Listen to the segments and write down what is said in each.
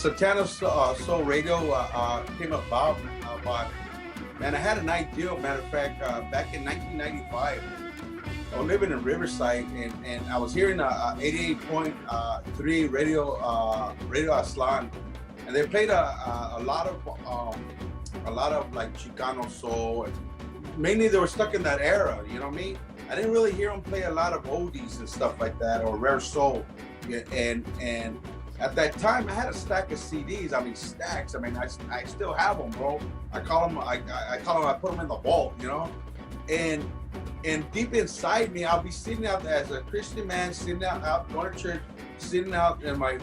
Santana Soul Radio came about. Man, I had an idea. Matter of fact, back in 1995, I was living in Riverside, and I was hearing 88.3 Radio Aslan, and they played a lot of like Chicano soul, and mainly they were stuck in that era. You know what I mean? I didn't really hear them play a lot of oldies and stuff like that, or rare soul. Yeah, and at that time, I had a stack of CDs. I mean, stacks. I mean, I still have them, bro. I call them. I put them in the vault, you know. And deep inside me, I'll be sitting out there as a Christian man, sitting out going to church, sitting out in my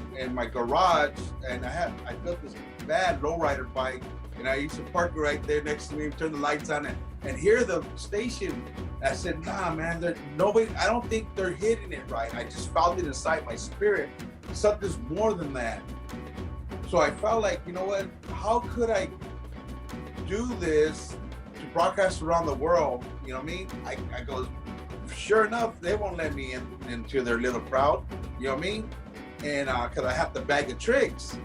garage, and I built this bad lowrider bike, and I used to park it right there next to me, turn the lights on, and hear the station. I said, nah, man, nobody. I don't think they're hitting it right. I just felt it inside my spirit. Something's more than that. So I felt like, you know what? How could I do this to broadcast around the world? You know what I mean? I go, sure enough, they won't let me into their little crowd. You know what I mean? And because I have the bag of tricks.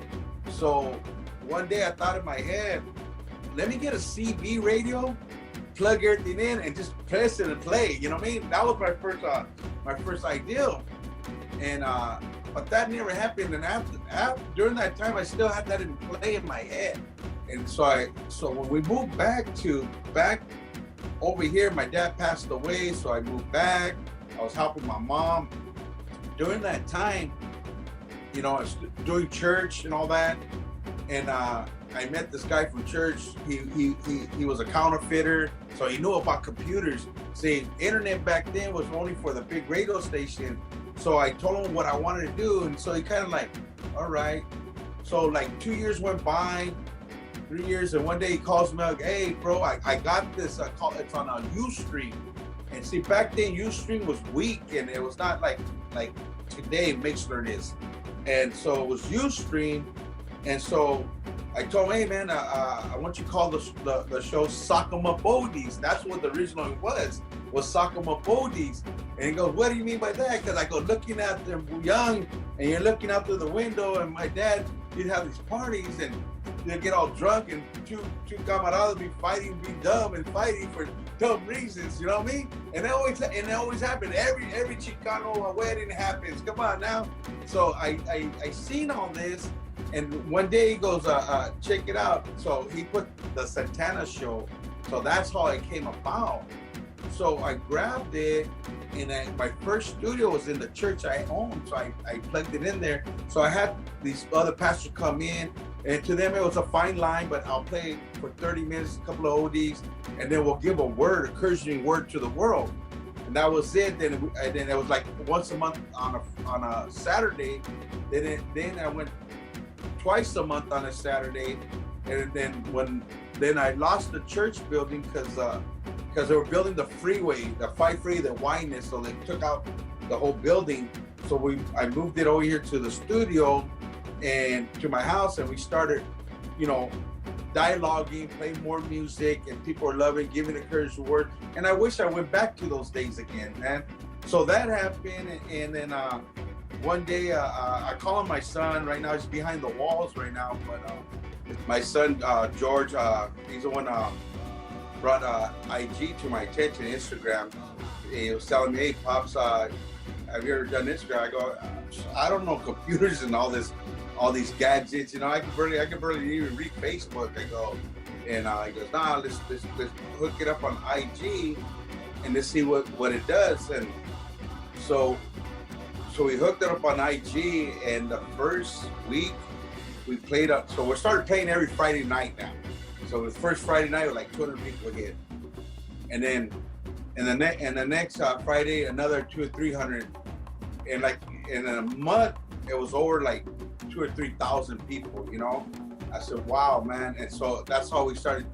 So one day I thought in my head, let me get a CB radio, plug everything in, and just press it and play. You know what I mean? That was my first idea. And but that never happened. And after during that time, I still had that in play in my head. And so when we moved back over here, my dad passed away, so I moved back. I was helping my mom. During that time, you know, I was doing church and all that. And I met this guy from church. He was a counterfeiter, so he knew about computers. See, internet back then was only for the big radio station. So I told him what I wanted to do, and so he kind of like, all right. So like 2 years went by, 3 years, and one day he calls me like, hey, bro, I got this. It's on a Ustream. And see, back then Ustream was weak, and it was not like today Mixlr is. And so it was Ustream, and so I told him, hey man, I want you to call the show Sock 'em Up Oldies. That's what the original was Sock 'em Up Oldies. And he goes, what do you mean by that? Because I go, looking at them young, and you're looking out through the window, and my dad, he'd have these parties, and they'd get all drunk, and two camaradas be fighting, be dumb, and fighting for dumb reasons, you know what I mean? And it always happened. Every Chicano wedding happens. Come on now. So I seen all this, and one day he goes, check it out. So he put the Santana Show. So that's how it came about. So I grabbed it, and my first studio was in the church I owned, so I plugged it in there. So I had these other pastors come in, and to them it was a fine line, but I'll play for 30 minutes, a couple of oldies, and then we'll give a word, encouraging word to the world. And that was it. Then it was like once a month on a Saturday. Then I went twice a month on a Saturday, and then I lost the church building because they were building the freeway, the 5 Freeway, the wideness, so they took out the whole building. So I moved it over here to the studio and to my house, and we started, you know, dialoguing, playing more music, and people were loving, giving encouraging word. And I wish I went back to those days again, man. So that happened, and then one day I call him my son. Right now he's behind the walls right now, but my son George, he's the one brought IG to my attention, Instagram. He was telling me, hey Pops, have you ever done Instagram? I go, I don't know computers and all these gadgets, you know, I can barely even read Facebook. I go, and he goes, nah, let's hook it up on IG and let's see what it does. And so we hooked it up on IG, and the first week we played up. So we started playing every Friday night now. So the first Friday night, like 200 people hit, and then the next Friday, another 200 or 300, and like in a month, it was over like 2,000 or 3,000 people. You know, I said, wow, man. And so that's how we started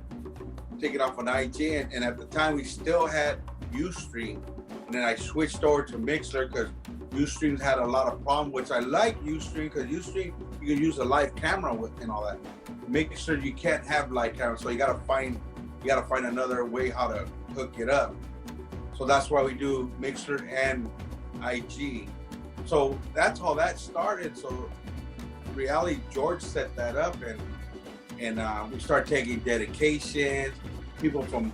taking off on IG. And at the time, we still had Ustream, and then I switched over to Mixlr because Ustream had a lot of problems, which I like Ustream because Ustream you can use a live camera with and all that. Make sure you can't have live camera, so you gotta find another way how to hook it up. So that's why we do Mixlr and IG. So that's how that started. So reality, George set that up, and we started taking dedications, people from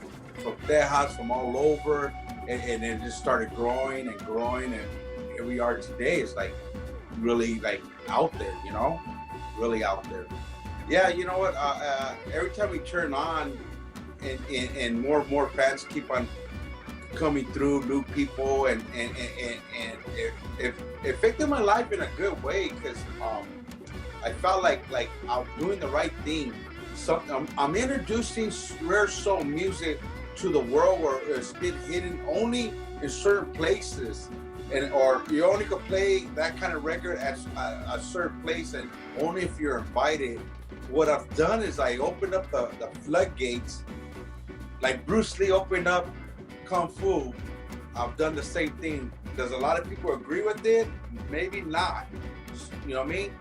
Tejas, from all over, and it just started growing and growing, and here we are today. It's like really like out there, really out there. Yeah, you know what? Every time we turn on, and more fans keep on coming through, new people, and it affected my life in a good way because I felt like I'm doing the right thing. I'm introducing rare soul music to the world where it's been hidden only in certain places, or you only can play that kind of record at a certain place, and only if you're invited. What I've done is I opened up the floodgates, like Bruce Lee opened up Kung Fu. I've done the same thing. Does a lot of people agree with it? Maybe not. You know what I mean?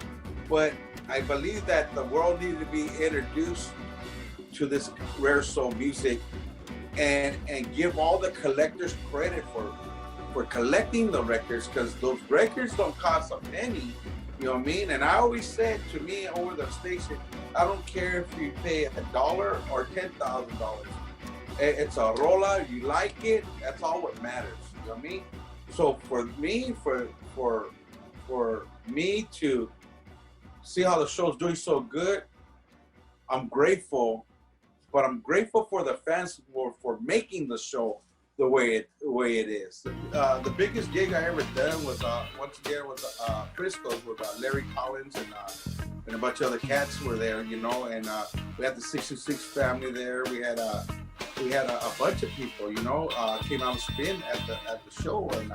But I believe that the world needed to be introduced to this rare soul music, and give all the collectors credit for collecting the records, because those records don't cost a penny. You know what I mean? And I always said to me over the station, I don't care if you pay $1 or $10,000. It's a rola, you like it, that's all what matters. You know what I mean? So for me, for me to see how the show's doing so good, I'm grateful, but I'm grateful for the fans for making the show the way it is. The biggest gig I ever done was once again was Frisco's with Larry Collins and a bunch of other cats were there, and we had the 66 family there. We had a bunch of people, came out and spin at the show, and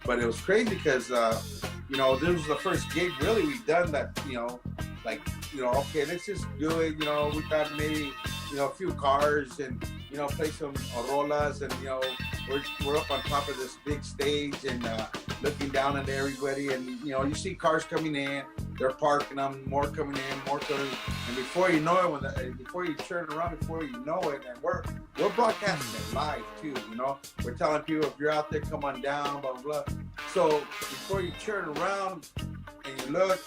but it was crazy because this was the first gig really we've done that, okay, let's just do it. We thought maybe a few cars and play some rolas, and we're up on top of this big stage and looking down at everybody, and you see cars coming in, they're parking them, more coming in, and before you know it, before you turn around, before you know it, and we're broadcasting it live too. We're telling people, if you're out there, come on down, blah blah blah. So before you turn around and you look,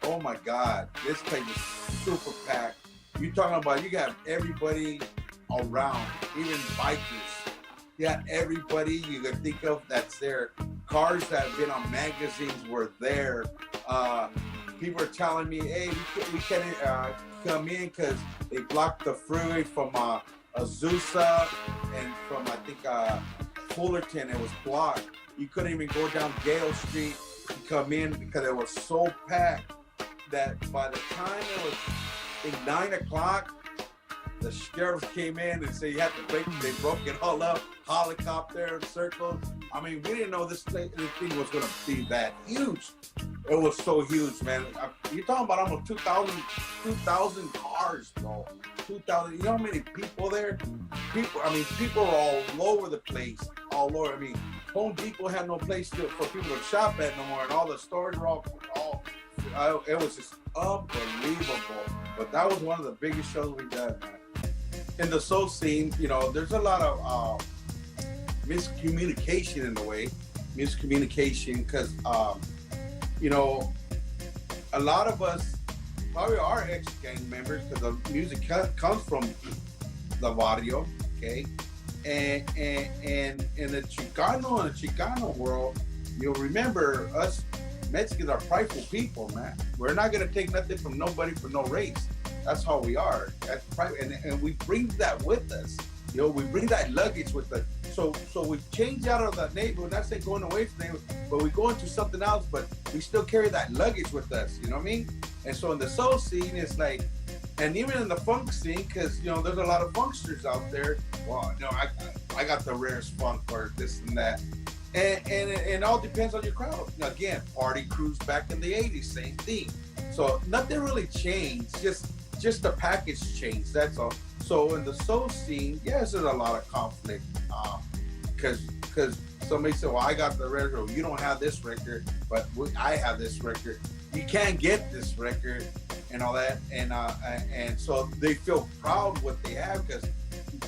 oh my God, this place is super packed. You talking about, you got everybody around, even bikers. You got everybody you can think of that's there. Cars that have been on magazines were there. People are telling me, hey, we can't come in because they blocked the freeway from Azusa and from, I think, Fullerton. It was blocked. You couldn't even go down Gale Street to come in because it was so packed that by the time it was, I think, 9 o'clock, the sheriffs came in and said you had to break. They broke it all up, helicopter, circles. I mean, we didn't know this thing was going to be that huge. It was so huge, man. You're talking about almost 2,000 cars, bro. 2,000. You know how many people there? People are all over the place, all over. I mean, Home Depot had no place for people to shop at no more, and all the stores were all it was just unbelievable. But that was one of the biggest shows we've done, man. In the soul scene, there's a lot of miscommunication in a way. Miscommunication because, a lot of us probably are ex-gang members because the music comes from the barrio, okay? And in the Chicano world, you'll remember us Mexicans are prideful people, man. We're not gonna take nothing from nobody for no race. That's how we are. That's private, and we bring that with us. We bring that luggage with us. So we change out of the neighborhood. Not saying going away from the neighborhood, but we go into something else. But we still carry that luggage with us. You know what I mean? And so in the soul scene, it's like, and even in the funk scene, because there's a lot of funksters out there. Well, I got the rarest funk or this and that. And it all depends on your crowd. Again, party crews back in the 80s, same thing. So nothing really changed, just the package changed, that's all. So in the soul scene, yes, there's a lot of conflict. Because somebody said, well, I got the record, you don't have this record, but I have this record. You can't get this record and all that. And so they feel proud what they have because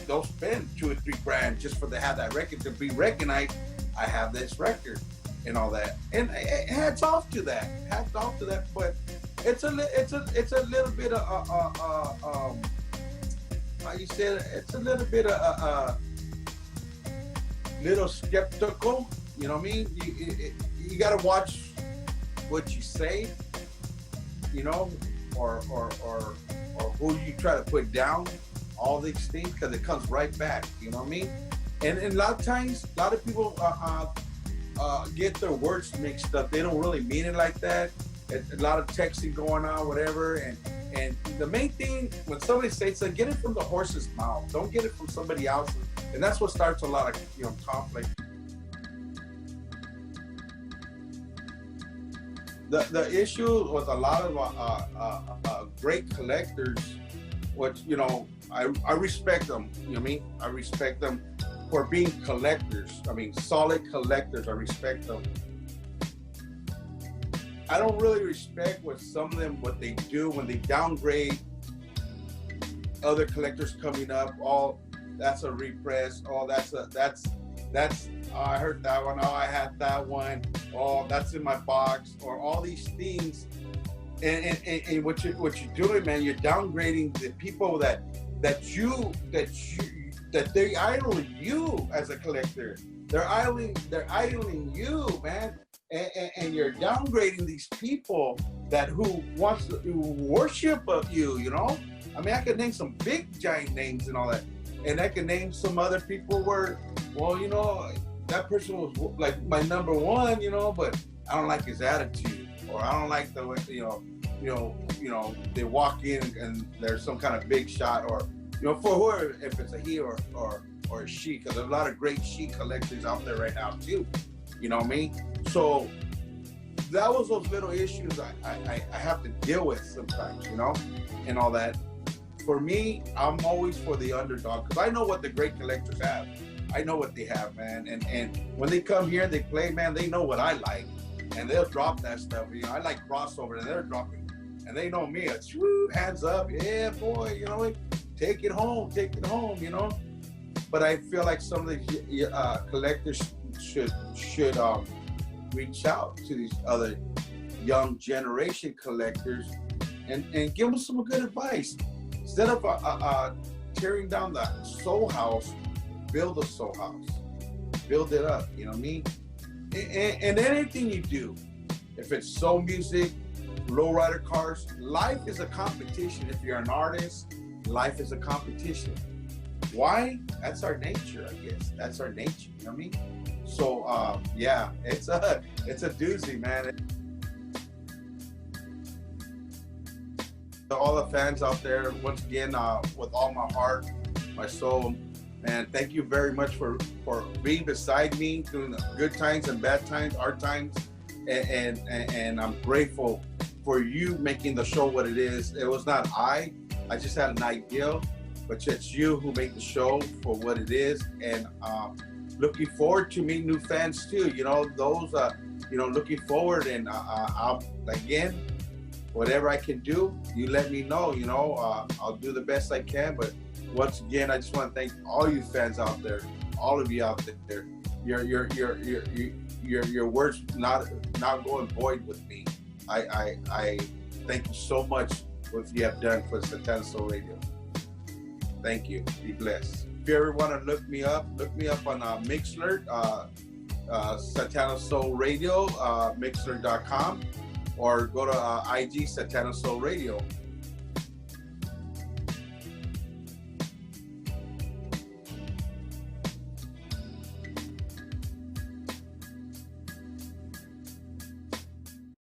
they'll spend $2 or $3 grand just for to have that record to be recognized. I have this record and all that, and hats off to that. But it's a little bit of how you say it? It's a little bit of little skeptical. You know what I mean? You got to watch what you say. You know, or who you try to put down. All these things because it comes right back. You know what I mean? And a lot of times, a lot of people get their words mixed up. They don't really mean it like that. A lot of texting going on, whatever. And the main thing when somebody says something, get it from the horse's mouth. Don't get it from somebody else's. And that's what starts a lot of conflict. The issue with a lot of great collectors, which I respect them. You know what I mean? I respect them for being collectors. I mean, solid collectors. I respect them. I don't really respect what some of them what they do when they downgrade other collectors coming up. Oh, that's a repress. Oh, that's oh, I heard that one. Oh, I had that one. Oh, that's in my box. Or all these things. And what you're doing, man, you're downgrading the people that they idol you as a collector. They're idling you, man. And you're downgrading these people who worship of you, I mean, I could name some big giant names and all that. And I can name some other people where, well, that person was like my number one, but I don't like his attitude, or I don't like the way, they walk in and there's some kind of big shot, or, for whoever, if it's a he or a she, because there's a lot of great she collectors out there right now too. You know what I mean? So that was those little issues I have to deal with sometimes, and all that. For me, I'm always for the underdog because I know what the great collectors have. I know what they have, man. And when they come here, they play, man, they know what I like. And they'll drop that stuff. I like crossover and they're dropping. And they know me. It's hands up. Yeah, boy, take it home, But I feel like some of the collectors should reach out to these other young generation collectors and give them some good advice. Instead of tearing down the soul house, build a soul house. Build it up, you know what I mean? And anything you do, if it's soul music, lowrider cars, life is a competition. If you're an artist, life is a competition. Why? That's our nature, I guess. That's our nature, you know what I mean? So, yeah, it's a doozy, man. All the fans out there, once again, with all my heart, my soul, man, thank you very much for being beside me through the good times and bad times, hard times, and I'm grateful for you making the show what it is. It was not I just had an idea, but it's you who make the show for what it is, and looking forward to meet new fans too. Those looking forward, and I'll again, whatever I can do, you let me know. I'll do the best I can. But once again, I just want to thank all you fans out there, all of you out there. Your words not going void with me. I thank you so much for what you have done for Santana Soul Radio. Thank you. Be blessed. If you ever want to look me up on Mixlr, Santana Soul Radio, Mixlr.com, or go to IG Santana Soul Radio.